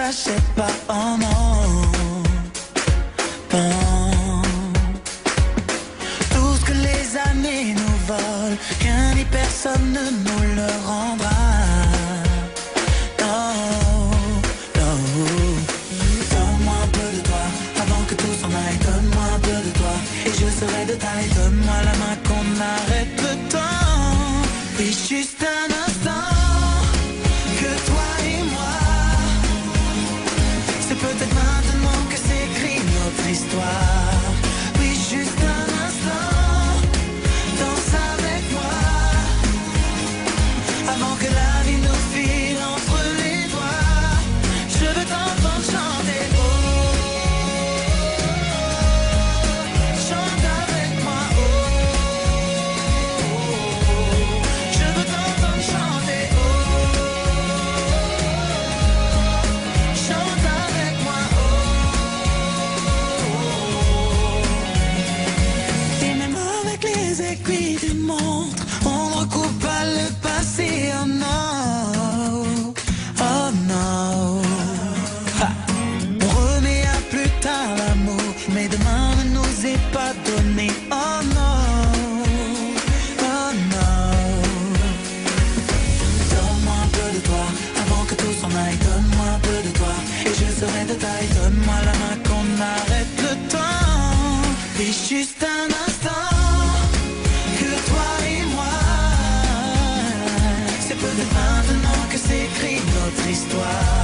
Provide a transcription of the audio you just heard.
s'achète pas en or. Non. Tout ce que les années nous volent, rien ni personne ne nous le rendra. Non, non. Donne-moi un peu de toi, avant que tout s'en aille. Donne-moi un peu de toi, et je serai de taille. Donne-moi la main qu'on arrête le temps. Oui, juste un instant, que toi et moi. C'est peut-être maintenant que s'écrit notre histoire. Oui, juste un instant, danse avec moi. Avant que la vie nous file entre les doigts. Je veux t'entendre chanter. Oh, chante avec moi. Oh, je veux t'entendre chanter. Oh, chante avec moi. Oh, et même avec les aiguilles d'une montre, on ne recoupe pas le passé. Oh non, oh non. Ha. On remet à plus tard l'amour, mais demain ne nous est pas donné. Oh non, oh non. Donne-moi un peu de toi, avant que tout s'en aille. Donne-moi un peu de toi, et je serai de taille. Donne-moi la main qu'on arrête le temps. Et juste un instant, que toi et moi. C'est peut-être maintenant que s'écrit notre histoire.